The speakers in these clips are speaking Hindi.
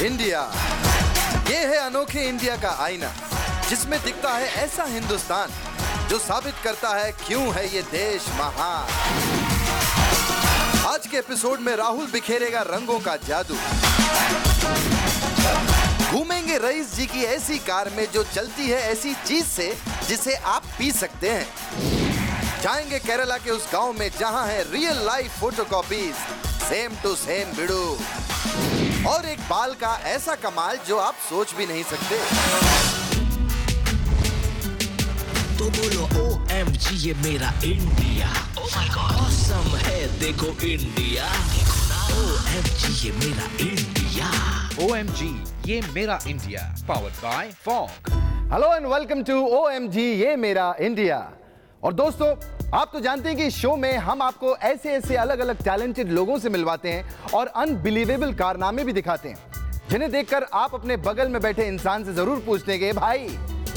इंडिया, ये है अनोखे इंडिया का आईना, जिसमें दिखता है ऐसा हिंदुस्तान जो साबित करता है क्यों है ये देश महान। आज के एपिसोड में राहुल बिखेरेगा रंगों का जादू। घूमेंगे रईस जी की ऐसी कार में जो चलती है ऐसी चीज से जिसे आप पी सकते हैं। जाएंगे केरला के उस गांव में जहां है real life photocopies, same to same बिडू, और एक बाल का ऐसा कमाल जो आप सोच भी नहीं सकते। तो बोलो OMG ये मेरा India, oh my God, awesome है देखो इंडिया, OMG ये मेरा इंडिया, OMG ये मेरा India, powered by fog. Hello and welcome to OMG ये मेरा इंडिया। और दोस्तों, आप तो जानते हैं कि इस शो में हम आपको ऐसे अलग अलग टैलेंटेड लोगों से मिलवाते हैं और अनबिलीवेबल कारनामे भी दिखाते हैं, जिन्हें देखकर आप अपने बगल में बैठे इंसान से जरूर पूछते हैं कि भाई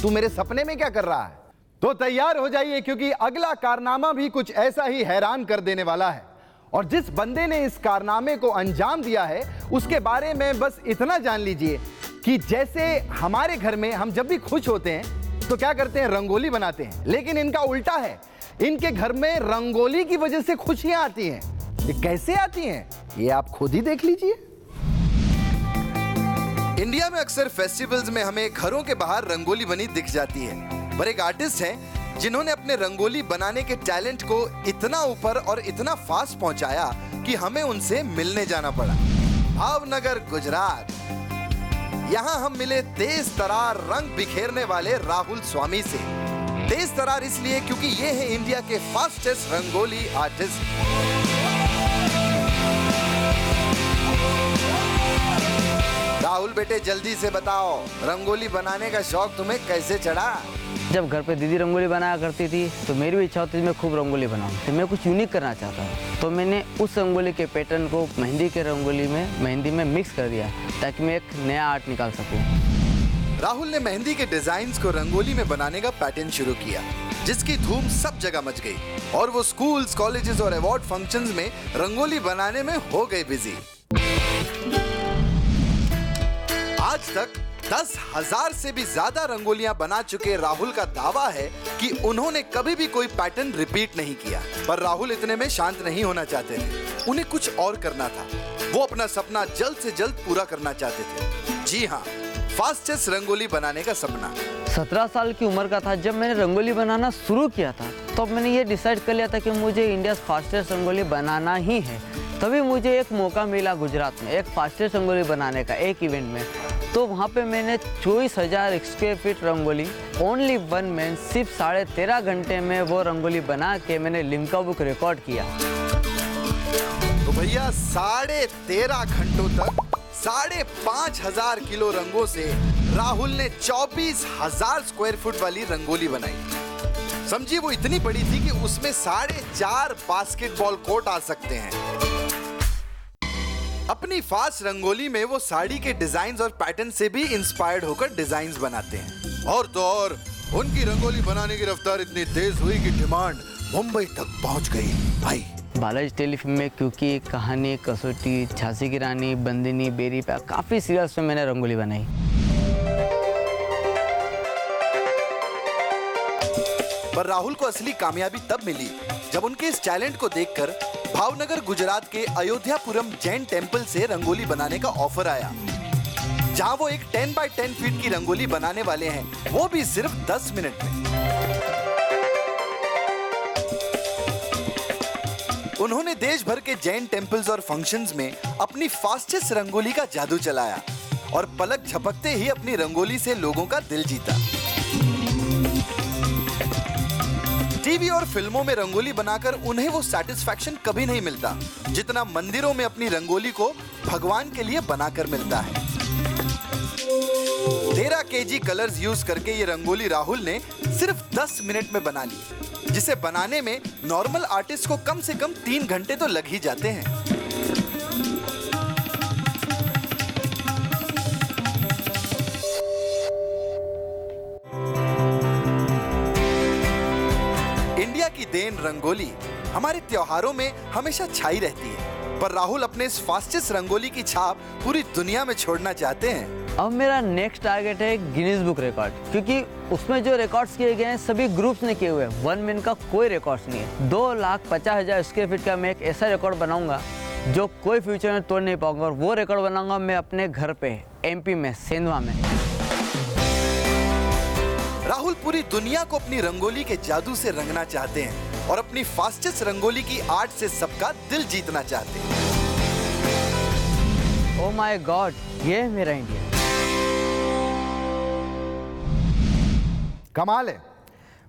तू मेरे सपने में क्या कर रहा है। तो तैयार हो जाइए, क्योंकि अगला कारनामा भी कुछ ऐसा ही हैरान कर देने वाला है। और जिस बंदे ने इस कारनामे को अंजाम दिया है उसके बारे में बस इतना जान लीजिए कि जैसे हमारे घर में हम जब भी खुश होते हैं तो क्या करते हैं, रंगोली बनाते हैं, लेकिन इनका उल्टा है। इनके घर में रंगोली की वजह से खुशियां आती हैं। ये कैसे आती हैं, ये आप खुद ही देख लीजिए। इंडिया में अक्सर फेस्टिवल्स में हमें घरों के बाहर रंगोली बनी दिख जाती है, पर एक आर्टिस्ट हैं जिन्होंने अपने रंगोली बनाने के टैलेंट को इतना ऊपर और इतना फास्ट पहुंचाया कि हमें उनसे मिलने जाना पड़ा। भावनगर, गुजरात। यहाँ हम मिले तेज तरार रंग बिखेरने वाले राहुल स्वामी से। तेज तरार इसलिए क्योंकि ये है इंडिया के फास्टेस्ट रंगोली आर्टिस्ट। राहुल बेटे, जल्दी से बताओ, रंगोली बनाने का शौक तुम्हें कैसे चढ़ा? जब घर पे दीदी रंगोली बनाया करती थी तो मेरी भी इच्छा होती थी मैं खूब रंगोली बनाऊं, तो मैं कुछ यूनिक करना चाहता हूँ। तो मैंने उस रंगोली के पैटर्न को मेहंदी में मिक्स कर दिया ताकि मैं एक नया आर्ट निकाल सकूं। राहुल ने मेहंदी के डिजाइन्स को रंगोली में बनाने का पैटर्न शुरू किया, जिसकी धूम सब जगह मच गई और वो स्कूल्स, कॉलेजेस और अवार्ड फंक्शंस में रंगोली बनाने में हो गए बिजी। आज तक 10,000 से भी ज्यादा रंगोलियां बना चुके राहुल का दावा है कि उन्होंने कभी भी कोई पैटर्न रिपीट नहीं किया। पर राहुल इतने में शांत नहीं होना चाहते थे, उन्हें कुछ और करना था। वो अपना सपना जल्द से जल्द पूरा करना चाहते थे। जी हाँ, फास्टेस्ट रंगोली बनाने का सपना। 17 साल की उम्र का था जब मैंने रंगोली बनाना शुरू किया था, तो मैंने ये डिसाइड कर लिया था कि मुझे इंडिया फास्टेस्ट रंगोली बनाना ही है। तभी मुझे एक मौका मिला गुजरात में एक फास्टेस्ट रंगोली बनाने का, एक इवेंट में। तो वहाँ पे मैंने 24,000 square feet rangoli only one man सिर्फ 13.5 घंटे में वो रंगोली बना के मैंने लिम्का बुक रिकॉर्ड किया। तो भैया 13.5 घंटों तक 5,500 किलो रंगों से राहुल ने 24,000 स्क्वायर फुट वाली रंगोली बनाई। समझिए वो इतनी बड़ी थी कि उसमें 4.5 बास्केटबॉल कोर्ट आ सकते हैं। अपनी फास्ट रंगोली में वो साड़ी के डिजाइन्स और पैटर्न से भी इंस्पायर्ड होकर डिजाइन्स बनाते हैं। और तो और उनकी रंगोली बनाने की रफ्तार इतनी तेज हुई कि डिमांड मुंबई तक पहुंच गई। भाई बालाजी टेलीफिल्म में क्योंकि कहानी, कसौटी, झांसी की रानी, बंदिनी, बेरी पे काफ़ी सीरियल्स में मैंने रंगोली बनाई। पर राहुल को असली कामयाबी तब मिली जब उनके इस टैलेंट को देखकर भावनगर, गुजरात के अयोध्यापुरम जैन टेम्पल से रंगोली बनाने का ऑफर आया, जहां वो एक 10 बाय 10 फीट की रंगोली बनाने वाले हैं, वो भी सिर्फ 10 मिनट में। उन्होंने देश भर के जैन टेम्पल्स और फंक्शंस में अपनी फास्टेस्ट रंगोली का जादू चलाया और पलक झपकते ही अपनी रंगोली से लोगों का दिल जीता। टीवी और फिल्मों में रंगोली बनाकर उन्हें वो सैटिस्फैक्शन कभी नहीं मिलता जितना मंदिरों में अपनी रंगोली को भगवान के लिए बनाकर मिलता है। 13 kg कलर्स यूज करके ये रंगोली राहुल ने सिर्फ 10 मिनट में बना ली, जिसे बनाने में नॉर्मल आर्टिस्ट को कम से कम 3 घंटे तो लग ही जाते हैं। इंडिया की देन रंगोली हमारे त्योहारों में हमेशा छाई रहती है। पर राहुल अपने इस फास्टेस्ट रंगोली की छाप पूरी दुनिया में छोड़ना चाहते हैं। अब मेरा नेक्स्ट टारगेट है गिनीज बुक रिकॉर्ड, क्योंकि उसमें जो रिकॉर्ड्स किए गए हैं सभी ग्रुप्स ने किए हुए हैं। वन मैन का कोई रिकॉर्ड्स नहीं है। 2,50,000 स्क्वायर फीट का मैं एक ऐसा रिकॉर्ड बनाऊंगा जो कोई फ्यूचर में तोड़ नहीं पाऊंगा, और वो रिकॉर्ड बनाऊंगा मैं अपने घर पे MP में, सेंधवा में। राहुल पूरी दुनिया को अपनी रंगोली के जादू से रंगना चाहते हैं और अपनी फास्टेस्ट रंगोली की आर्ट से सबका दिल जीतना चाहते हैं। ओह माय गॉड, ये है मेरा इंडिया। कमाल है।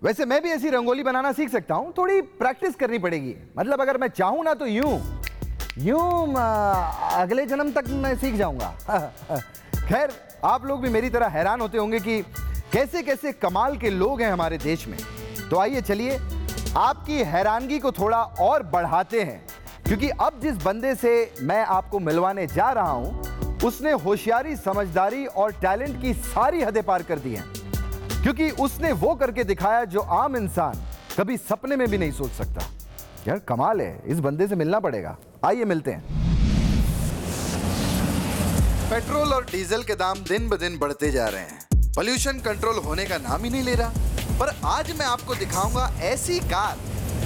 वैसे मैं भी ऐसी रंगोली बनाना सीख सकता हूँ, थोड़ी प्रैक्टिस करनी पड़ेगी। मतलब अगर मैं चाहूँ ना तो यूं अगले जन्म तक मैं सीख जाऊंगा। खैर, आप लोग भी मेरी तरह हैरान होते होंगे कि कैसे कैसे कमाल के लोग हैं हमारे देश में। तो आइए चलिए आपकी हैरानगी को थोड़ा और बढ़ाते हैं, क्योंकि अब जिस बंदे से मैं आपको मिलवाने जा रहा हूं उसने होशियारी, समझदारी और टैलेंट की सारी हदें पार कर दी हैं, क्योंकि उसने वो करके दिखाया जो आम इंसान कभी सपने में भी नहीं सोच सकता। यार कमाल है, इस बंदे से मिलना पड़ेगा। आइए मिलते हैं। पेट्रोल और डीजल के दाम दिन ब दिन बढ़ते जा रहे हैं, पोल्यूशन कंट्रोल होने का नाम ही नहीं ले रहा। पर आज मैं आपको दिखाऊंगा ऐसी कार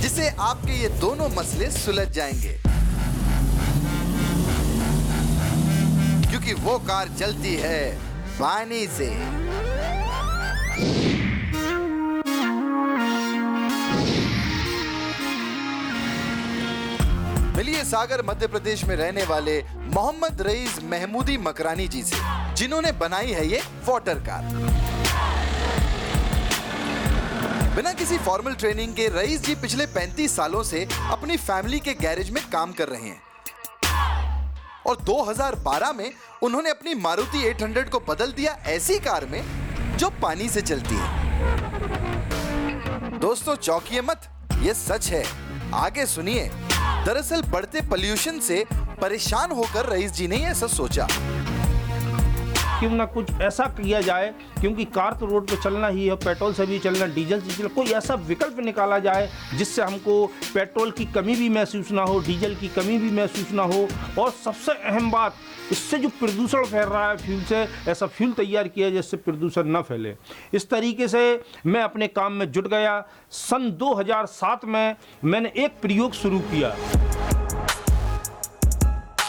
जिसे आपके ये दोनों मसले सुलझ जाएंगे, क्योंकि वो कार चलती है पानी से। मिलिए सागर मध्य प्रदेश में रहने वाले मोहम्मद रईस महमूदी मकरानी जी से, जिन्होंने बनाई है ये वाटर कार। बिना किसी फॉर्मल ट्रेनिंग के रईस जी पिछले 35 सालों से अपनी फैमिली के गैरेज में काम कर रहे हैं और 2012 में उन्होंने अपनी मारुति 800 को बदल दिया ऐसी कार में जो पानी से चलती है। दोस्तों चौंकिए मत, ये सच है, आगे सुनिए। दरअसल बढ़ते पोल्यूशन से परेशान होकर रईस जी ने ऐसा सोचा, क्यों ना कुछ ऐसा किया जाए, क्योंकि कार तो रोड पे चलना ही है, पेट्रोल से भी चलना, डीजल से चलना। कोई ऐसा विकल्प निकाला जाए जिससे हमको पेट्रोल की कमी भी महसूस ना हो, डीजल की कमी भी महसूस ना हो, और सबसे अहम बात, इससे जो प्रदूषण फैल रहा है फ्यूल से, ऐसा फ्यूल तैयार किया जिससे प्रदूषण न फैले। इस तरीके से मैं अपने काम में जुट गया। सन 2007 में मैंने एक प्रयोग शुरू किया।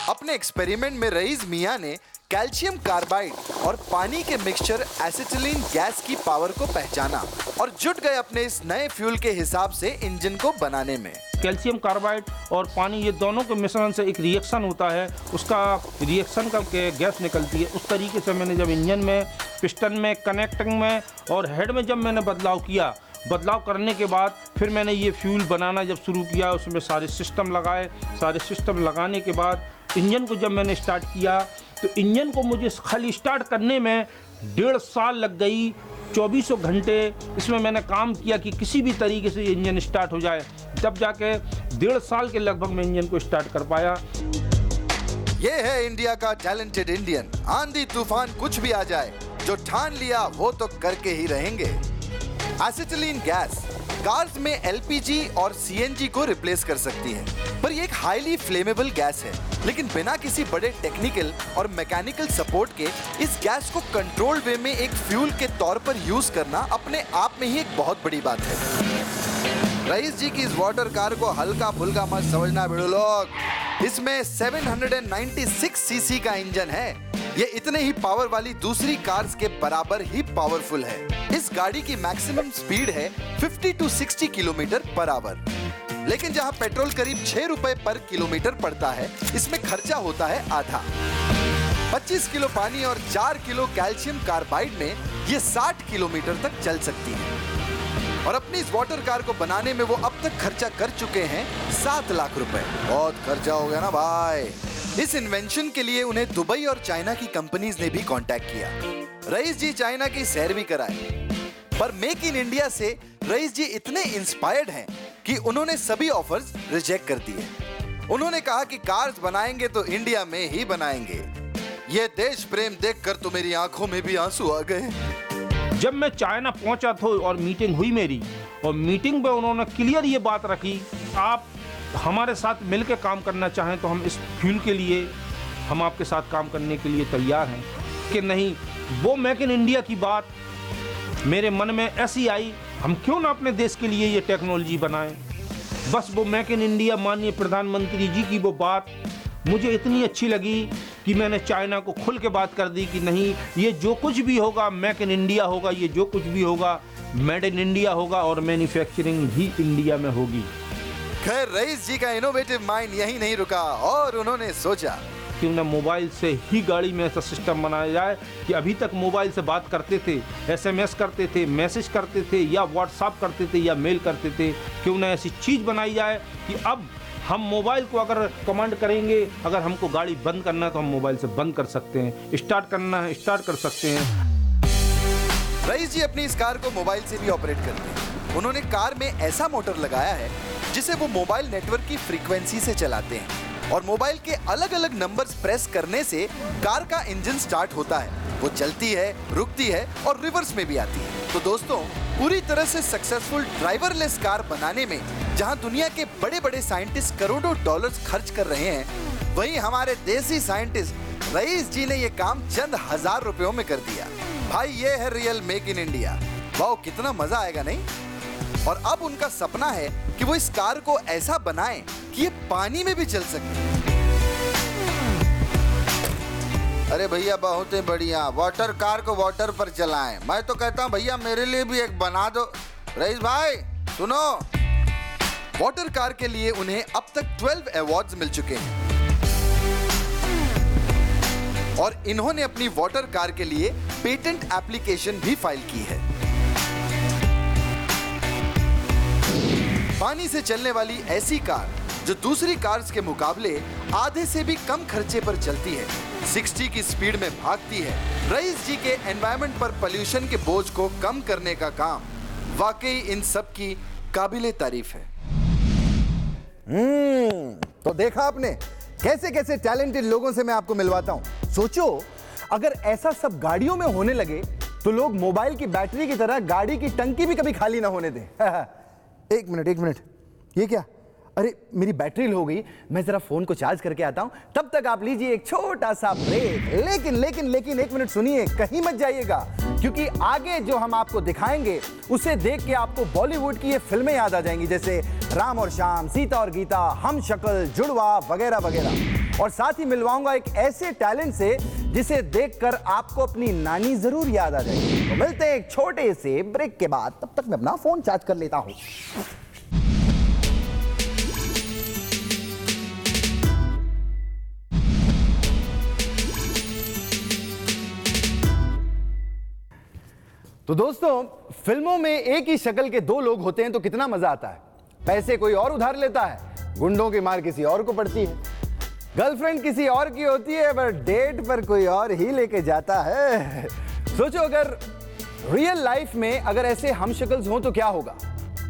अपने एक्सपेरिमेंट में रईस मियां ने कैल्शियम कार्बाइड और पानी के मिक्सचर एसिटिलीन गैस की पावर को पहचाना और जुट गए अपने इस नए फ्यूल के हिसाब से इंजन को बनाने में। कैल्शियम कार्बाइड और पानी, ये दोनों के मिश्रण से एक रिएक्शन होता है, उसका रिएक्शन का गैस निकलती है। उस तरीके से मैंने जब इंजन में, पिस्टन में, कनेक्टिंग में और हेड में जब मैंने बदलाव किया, बदलाव करने के बाद फिर मैंने ये फ्यूल बनाना जब शुरू किया, उसमें सारे सिस्टम लगाए। सारे सिस्टम लगाने के बाद इंजन को जब मैंने स्टार्ट किया तो इंजन को मुझे खाली स्टार्ट करने में 1.5 साल लग गई। 24 घंटे इसमें मैंने काम किया कि किसी भी तरीके से इंजन स्टार्ट हो जाए, तब जाके 1.5 साल के लगभग मैं इंजन को स्टार्ट कर पाया। ये है इंडिया का टैलेंटेड इंडियन। आंधी तूफान कुछ भी आ जाए, जो ठान लिया वो तो करके ही रहेंगे। एसिटिलीन गैस कार्स में LPG और CNG को रिप्लेस कर सकती है, पर ये एक हाईली फ्लेमेबल गैस है। लेकिन बिना किसी बड़े टेक्निकल और मैकेनिकल सपोर्ट के इस गैस को कंट्रोल्ड वे में एक फ्यूल के तौर पर यूज करना अपने आप में ही एक बहुत बड़ी बात है। रईस जी की इस वाटर कार को हल्का फुल्का मत समझना बेड़ो लोग। इसमें 796 सीसी का इंजन है। ये इतने ही पावर वाली दूसरी कार्स के बराबर ही पावरफुल है। इस गाड़ी की मैक्सिमम स्पीड है 50 to 60 किलोमीटर पर आवर। लेकिन जहां पेट्रोल करीब 6 रुपए पर किलोमीटर पड़ता है, इसमें खर्चा होता है आधा। 25 किलो पानी और 4 किलो कैल्शियम कार्बाइड में ये 60 किलोमीटर तक चल सकती है। और अपनी इस वाटर कार को बनाने में वो अब तक खर्चा कर चुके हैं 7 लाख रुपए। बहुत खर्चा हो गया ना भाई। इस इन्वेंशन के लिए उन्हें दुबई और चाइना की कंपनीज ने भी कांटेक्ट किया। रईस जी चाइना की सैर भी कराए, पर मेक इन इंडिया से रईस जी इतने इंस्पायर्ड हैं कि उन्होंने सभी ऑफर्स रिजेक्ट कर दिए। उन्होंने कहा कि कार्स बनाएंगे तो इंडिया में ही बनाएंगे। ये देश प्रेम देखकर तो मेरी आंखों में भी आंसू आ गए। जब मैं चाइना पहुंचा था और मीटिंग हुई मेरी, और मीटिंग में उन्होंने क्लियर ये बात रखी, आप हमारे साथ मिलकर काम करना चाहें तो हम इस फ्यूल के लिए हम आपके साथ काम करने के लिए तैयार हैं कि नहीं। वो मेक इन इंडिया की बात मेरे मन में ऐसी आई, हम क्यों ना अपने देश के लिए ये टेक्नोलॉजी बनाएं। बस वो मेक इन इंडिया माननीय प्रधानमंत्री जी की वो बात मुझे इतनी अच्छी लगी कि मैंने चाइना को खुल के बात कर दी कि नहीं, ये जो कुछ भी होगा मेक इन इंडिया होगा, ये जो कुछ भी होगा मेड इन इंडिया होगा और मैन्युफैक्चरिंग भी इंडिया में होगी। खैर रईस जी का इनोवेटिव माइंड यही नहीं रुका और उन्होंने सोचा क्यों ना मोबाइल से ही गाड़ी में ऐसा सिस्टम बनाया जाए कि अभी तक मोबाइल से बात करते थे, एसएमएस करते थे, मैसेज करते थे या व्हाट्सएप करते थे या मेल करते थे, क्यों ना ऐसी चीज़ बनाई जाए कि अब हम मोबाइल को अगर कमांड करेंगे, अगर हमको गाड़ी बंद करना है तो हम मोबाइल से बंद कर सकते हैं, स्टार्ट करना है स्टार्ट कर सकते हैं। रईस जी अपनी इस कार को मोबाइल से भी ऑपरेट करते हैं। उन्होंने कार में ऐसा मोटर लगाया है जिसे वो मोबाइल नेटवर्क की फ्रीक्वेंसी से चलाते हैं और मोबाइल के अलग अलग नंबर्स प्रेस करने से कार का इंजन स्टार्ट होता है, वो चलती है, रुकती है और रिवर्स में भी आती है। तो दोस्तों, पूरी तरह से सक्सेसफुल ड्राइवरलेस कार बनाने में जहां दुनिया के बड़े बड़े साइंटिस्ट करोड़ों डॉलर्स खर्च कर रहे हैं, वहीं हमारे देसी साइंटिस्ट रईस जी ने ये काम चंद हजार रुपयों में कर दिया। भाई ये है रियल मेक इन इंडिया। वाह, कितना मजा आएगा नहीं। और अब उनका सपना है कि वो इस कार को ऐसा बनाएं कि ये पानी में भी चल सके। अरे भैया बहुत ही बढ़िया, वाटर कार को वाटर पर चलाएं। मैं तो कहता हूँ भैया मेरे लिए भी एक बना दो। रईस भाई सुनो, वाटर कार के लिए उन्हें अब तक 12 अवार्ड्स मिल चुके हैं और इन्होंने अपनी वाटर कार के लिए पेटेंट एप्लीकेशन भी फाइल की है। पानी से चलने वाली ऐसी कार जो दूसरी कार्स के मुकाबले आधे से भी कम खर्चे पर चलती है, 60 की स्पीड में भागती है। रईस जी के एनवायरनमेंट पर पोल्यूशन के बोझ को कम करने का काम वाकई इन सब की काबिले तारीफ है। तो देखा आपने कैसे कैसे टैलेंटेड लोगों से मैं आपको मिलवाता हूं। सोचो अगर ऐसा सब गाड़ियों में होने लगे तो लोग मोबाइल की बैटरी की तरह गाड़ी की टंकी भी कभी खाली ना होने दें। एक मिनट, ये क्या? अरे मेरी बैटरी लो हो गई, मैं जरा फोन को चार्ज करके आता हूं, तब तक आप लीजिए एक छोटा सा ब्रेक। लेकिन एक मिनट सुनिए, कहीं मत जाइएगा, क्योंकि आगे जो हम आपको दिखाएंगे उसे देख के आपको बॉलीवुड की ये फिल्में याद आ जाएंगी, जैसे राम और श्याम, सीता और गीता, हम शक्ल, जुड़वा वगैरह वगैरह। और साथ ही मिलवाऊंगा एक ऐसे टैलेंट से जिसे देखकर आपको अपनी नानी जरूर याद आ जाएगी। तो मिलते हैं एक छोटे से ब्रेक के बाद, तब तक मैं अपना फोन चार्ज कर लेता हूं। तो दोस्तों, फिल्मों में एक ही शक्ल के दो लोग होते हैं तो कितना मजा आता है। पैसे कोई और उधार लेता है, गुंडों की मार किसी और को पड़ती है, गर्लफ्रेंड किसी और की होती है, पर डेट पर कोई और ही लेके जाता है। सोचो अगर रियल लाइफ में अगर ऐसे हम शक्ल्स हों तो क्या होगा,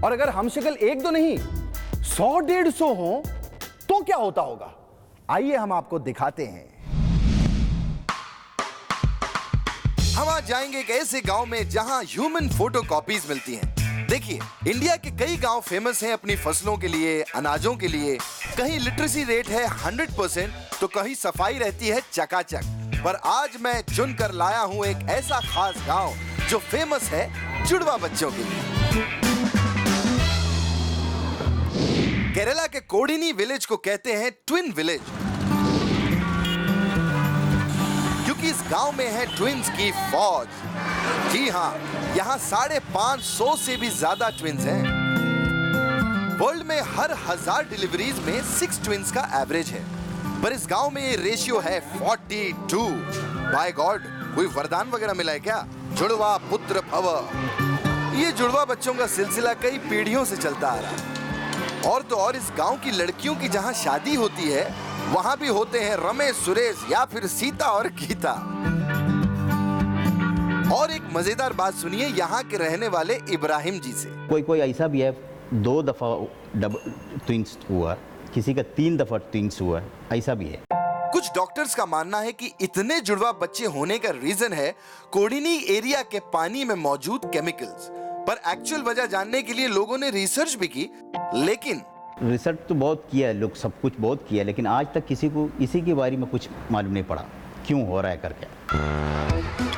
और अगर हम शक्ल एक दो नहीं 100-150 हो तो क्या होता होगा। आइए हम आपको दिखाते हैं। हम आज जाएंगे एक ऐसे गांव में जहां ह्यूमन फोटोकॉपीज मिलती हैं। देखिए, इंडिया के कई गांव फेमस हैं अपनी फसलों के लिए, अनाजों के लिए। कहीं लिटरेसी रेट है 100% तो कहीं सफाई रहती है चकाचक। पर आज मैं चुनकर लाया हूं एक ऐसा खास गांव जो फेमस है जुड़वा बच्चों के लिए। केरला के कोडिनी विलेज को कहते हैं ट्विन विलेज, क्योंकि इस गांव में है ट्विंस की फौज। जी हाँ, यहाँ 550 से भी ज्यादा ट्विंस हैं। वर्ल्ड में हर 1000 डिलीवरीज में 6 ट्विंस का एवरेज है, पर इस गांव में ये रेशियो है 42। बाय गॉड, कोई वरदान वगैरह मिला है क्या? जुड़वा पुत्र भव। ये जुड़वा बच्चों का सिलसिला कई पीढ़ियों से चलता आ रहा है। और तो और इस गांव की लड़कियों की जहां शादी होती है वहां भी होते हैं रमेश, सुरेश या फिर सीता और गीता। और एक मजेदार बात सुनिए यहाँ के रहने वाले इब्राहिम जी से। कोई ऐसा भी है 2 दफा डबल ट्विंस हुआ, किसी का 3 दफा ट्विंस हुआ, ऐसा भी है। कुछ डॉक्टर्स का मानना है कि इतने जुड़वा बच्चे होने का रीजन है कोडिनी एरिया के पानी में मौजूद केमिकल्स। पर एक्चुअल वजह जानने के लिए लोगों ने रिसर्च भी की, लेकिन रिसर्च तो बहुत किया है, लोग सब कुछ बहुत किया है, लेकिन आज तक किसी को इसी के बारे में कुछ मालूम नहीं पड़ा क्यों हो रहा है करके।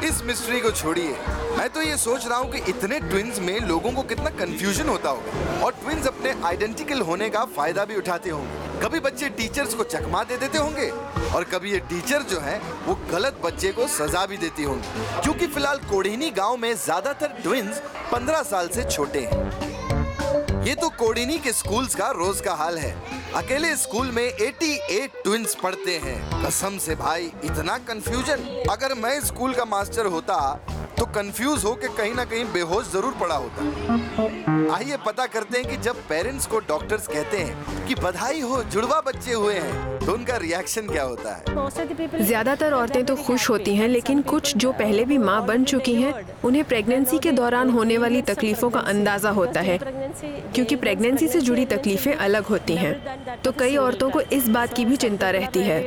इस मिस्ट्री को छोड़िए, मैं तो ये सोच रहा हूँ कि इतने ट्विन्स में लोगों को कितना कंफ्यूजन होता होगा और ट्विन्स अपने आइडेंटिकल होने का फायदा भी उठाते होंगे। कभी बच्चे टीचर्स को चकमा दे देते होंगे और कभी ये टीचर जो है वो गलत बच्चे को सजा भी देती होंगी, क्योंकि फिलहाल कोडिनी गांव में ज्यादातर ट्विन्स 15 साल से छोटे हैं। ये तो कोडिनी के स्कूल्स का रोज का हाल है। अकेले स्कूल में 88 ट्विन्स पढ़ते हैं। कसम से भाई, इतना कंफ्यूजन। अगर मैं स्कूल का मास्टर होता तो कंफ्यूज हो के कहीं ना कहीं बेहोश जरूर पड़ा होता। आइए पता करते हैं कि जब पेरेंट्स को डॉक्टर्स कहते हैं कि बधाई हो, जुड़वा बच्चे हुए हैं, तो उनका रिएक्शन क्या होता है। ज्यादातर औरतें तो खुश होती हैं, लेकिन कुछ जो पहले भी माँ बन चुकी हैं, उन्हें प्रेगनेंसी के दौरान होने वाली तकलीफों का अंदाजा होता है, क्योंकि प्रेगनेंसी से जुड़ी तकलीफें अलग होती हैं। तो कई औरतों को इस बात की भी चिंता रहती है।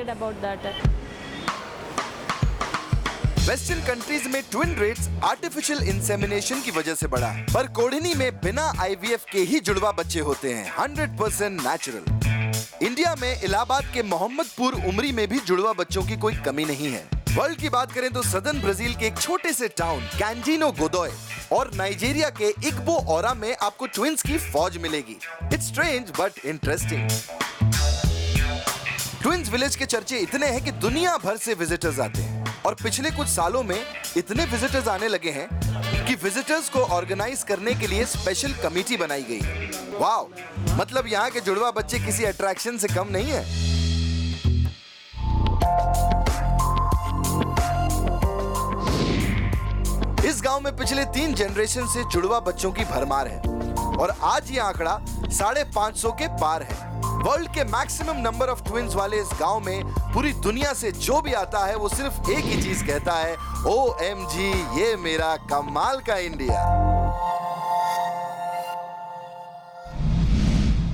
वेस्टर्न कंट्रीज में ट्विन रेट्स आर्टिफिशियल इंसेमिनेशन की वजह से बढ़ा है, पर कोडिनी में बिना आईवीएफ के ही जुड़वा बच्चे होते हैं, 100% नेचुरल। इंडिया में इलाहाबाद के मोहम्मदपुर उमरी में भी जुड़वा बच्चों की कोई कमी नहीं है। वर्ल्ड की बात करें तो सदर्न ब्राजील के एक छोटे से टाउन कैंजिनो गोदोय और नाइजीरिया के इग्बो ओरा में आपको ट्विन्स की फौज मिलेगी। It's strange but interesting. Twins village के चर्चे इतने हैं कि दुनिया भर से विजिटर्स आते हैं और पिछले कुछ सालों में इतने विजिटर्स आने लगे हैं कि विजिटर्स को ऑर्गेनाइज करने के लिए स्पेशल कमेटी बनाई गई है। वाओ, मतलब यहाँ के जुड़वा बच्चे किसी अट्रैक्शन से कम नहीं है। इस गांव में पिछले 3 जनरेशन से जुड़वा बच्चों की भरमार है और आज ये आंकड़ा 550 के पार है। वर्ल्ड के मैक्सिमम नंबर ऑफ ट्विन्स वाले इस गांव में पूरी दुनिया से जो भी आता है वो सिर्फ एक ही चीज कहता है, OMG, ये मेरा कमाल का इंडिया।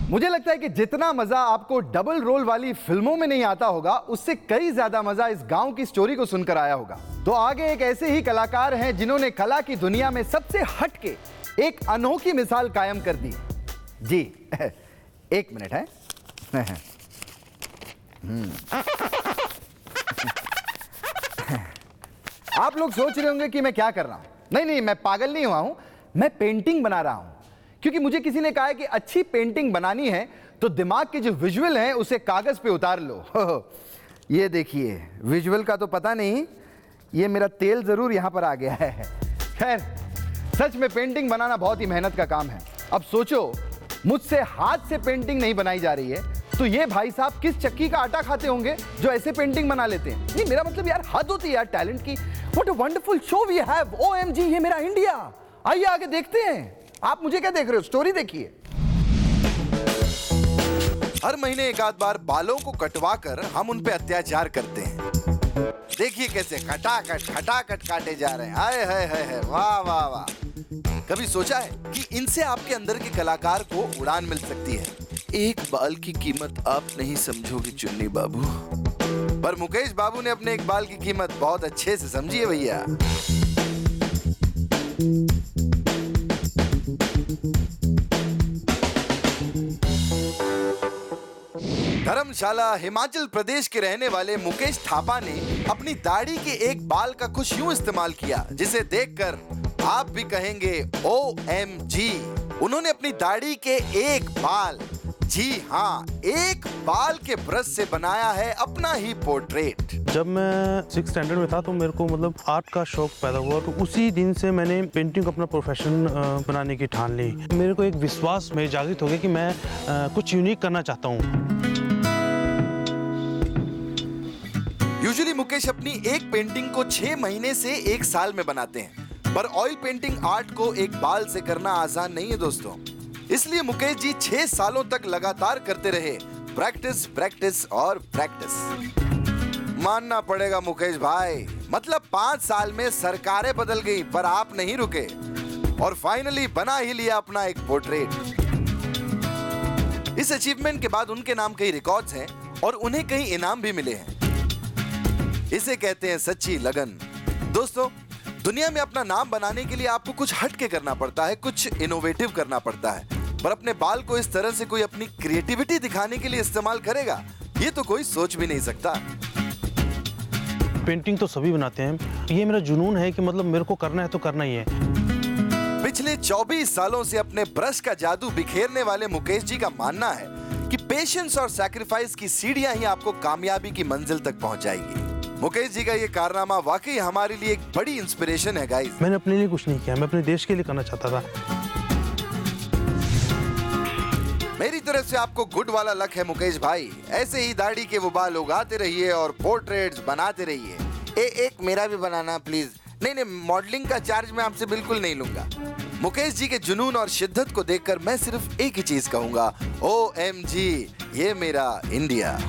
मुझे लगता है कि जितना मजा आपको डबल रोल वाली फिल्मों में नहीं आता होगा, उससे कई ज्यादा मजा इस गांव की स्टोरी को सुनकर आया होगा। तो आगे एक ऐसे ही कलाकार हैं जिन्होंने कला की दुनिया में सबसे हटके एक अनोखी मिसाल कायम कर दी। जी एक मिनट है। आप लोग सोच रहे होंगे कि मैं क्या कर रहा हूं। नहीं, मैं पागल नहीं हुआ हूं, मैं पेंटिंग बना रहा हूं। क्योंकि मुझे किसी ने कहा है कि अच्छी पेंटिंग बनानी है तो दिमाग के जो विजुअल हैं उसे कागज पे उतार लो। ये देखिए, विजुअल का तो पता नहीं, ये मेरा तेल जरूर यहां पर आ गया है। खैर, सच में पेंटिंग बनाना बहुत ही मेहनत का काम है। अब सोचो, मुझसे हाथ से पेंटिंग नहीं बनाई जा रही है तो ये भाई साहब किस चक्की का आटा खाते होंगे जो ऐसे पेंटिंग बना लेते हैं। नहीं, मेरा मतलब यार हद होती है यार टैलेंट की। What a wonderful show we have. OMG, ये मेरा इंडिया। आइए आगे देखते हैं। आप मुझे क्या देख रहे हो, स्टोरी देखिए। हर महीने एक आध बार बालों को कटवा कर हम उन पे अत्याचार करते हैं। देखिए कैसे खटाखट काटे जा रहे हैं। हाय हाय हाय, वाह वाह वाह। कभी सोचा है कि इनसे आपके अंदर के कलाकार को उड़ान मिल सकती है। एक बाल की कीमत आप नहीं समझोगे चुन्नी बाबू, पर मुकेश बाबू ने अपने एक बाल की कीमत बहुत अच्छे से समझी है भैया। धर्मशाला हिमाचल प्रदेश के रहने वाले मुकेश थापा ने अपनी दाढ़ी के एक बाल का कुछ यूं इस्तेमाल किया जिसे देखकर आप भी कहेंगे OMG। उन्होंने अपनी दाढ़ी के एक बाल, जी हाँ, एक बाल के ब्रश से बनाया है अपना ही पोर्ट्रेट। जब मैं 6th स्टैंडर्ड में था तो मेरे को मतलब आर्ट का शौक पैदा हुआ, तो उसी दिन से मैंने पेंटिंग को अपना प्रोफेशन बनाने की ठान ली। मेरे को एक विश्वास में जागृत हो गया कि मैं कुछ यूनिक करना चाहता हूँ। यूजुअली मुकेश अपनी एक पेंटिंग को 6 महीने से 1 साल में बनाते हैं, पर ऑयल पेंटिंग आर्ट को एक बाल से करना आसान नहीं है दोस्तों। इसलिए मुकेश जी 6 सालों तक लगातार करते रहे, प्रैक्टिस प्रैक्टिस और प्रैक्टिस। मानना पड़ेगा मुकेश भाई, मतलब 5 साल में सरकारें बदल गई पर आप नहीं रुके और फाइनली बना ही लिया अपना एक पोर्ट्रेट। इस अचीवमेंट के बाद उनके नाम कई रिकॉर्ड्स हैं और उन्हें कई इनाम भी मिले हैं। इसे कहते हैं सच्ची लगन। दोस्तों, दुनिया में अपना नाम बनाने के लिए आपको कुछ हटके करना पड़ता है, कुछ इनोवेटिव करना पड़ता है। पर अपने बाल को इस तरह से कोई अपनी क्रिएटिविटी दिखाने के लिए इस्तेमाल करेगा, ये तो कोई सोच भी नहीं सकता। पेंटिंग तो सभी बनाते हैं, ये मेरा जुनून है कि मतलब मेरे को करना है तो करना ही है। पिछले 24 सालों से अपने ब्रश का जादू बिखेरने वाले मुकेश जी का मानना है कि पेशेंस और सैक्रिफाइस की सीढ़ियां ही आपको कामयाबी की मंजिल तक पहुंचाएगी। मुकेश जी का ये कारनामा वाकई हमारे लिए एक बड़ी इंस्पिरेशन है गाइस। मैंने अपने लिए कुछ नहीं किया, मैं अपने देश के लिए करना चाहता था। मेरी तरफ से आपको गुड वाला लक है मुकेश भाई। ऐसे ही दाढ़ी के वो बाल उगाते रहिए और पोर्ट्रेट्स बनाते रहिए। एक मेरा भी बनाना प्लीज। नहीं, मॉडलिंग का चार्ज मैं आपसे बिल्कुल नहीं लूंगा। मुकेश जी के जुनून और शिद्दत को देखकर मैं सिर्फ एक ही चीज कहूंगा, OMG, ये मेरा इंडिया।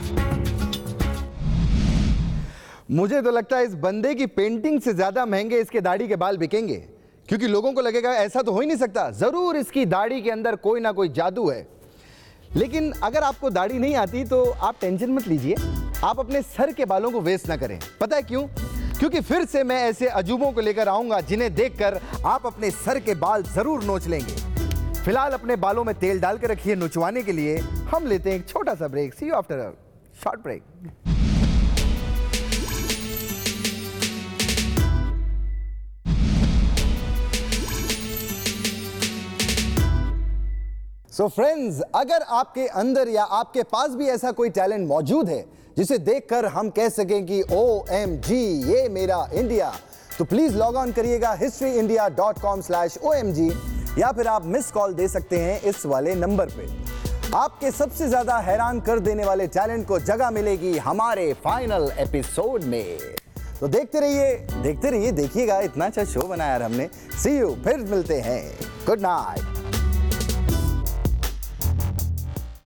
मुझे तो लगता है इस बंदे की पेंटिंग से ज्यादा महंगे इसके दाढ़ी के बाल बिकेंगे, क्योंकि लोगों को लगेगा ऐसा तो हो ही नहीं सकता, जरूर इसकी दाढ़ी के अंदर कोई ना कोई जादू है। लेकिन अगर आपको दाढ़ी नहीं आती तो आप टेंशन मत लीजिए, आप अपने सर के बालों को वेस्ट ना करें। पता है क्यों? क्योंकि फिर से मैं ऐसे अजूबों को लेकर आऊंगा जिन्हें देखकर आप अपने सर के बाल जरूर नोच लेंगे। फिलहाल अपने बालों में तेल डाल कर रखिए नुचवाने के लिए। हम लेते हैं एक छोटा सा break. See you after a short break. So friends, अगर आपके अंदर या आपके पास भी ऐसा कोई टैलेंट मौजूद है जिसे देखकर हम कह सकें कि OMG, ये मेरा इंडिया, तो प्लीज लॉग ऑन करिएगा historyindia.com/OMG या फिर आप मिस कॉल दे सकते हैं इस वाले नंबर पे। आपके सबसे ज्यादा हैरान कर देने वाले टैलेंट को जगह मिलेगी हमारे फाइनल एपिसोड में। तो देखते रहिए, देखिएगा, इतना अच्छा शो बनाया यार हमने। सी यू, फिर मिलते हैं। Good night.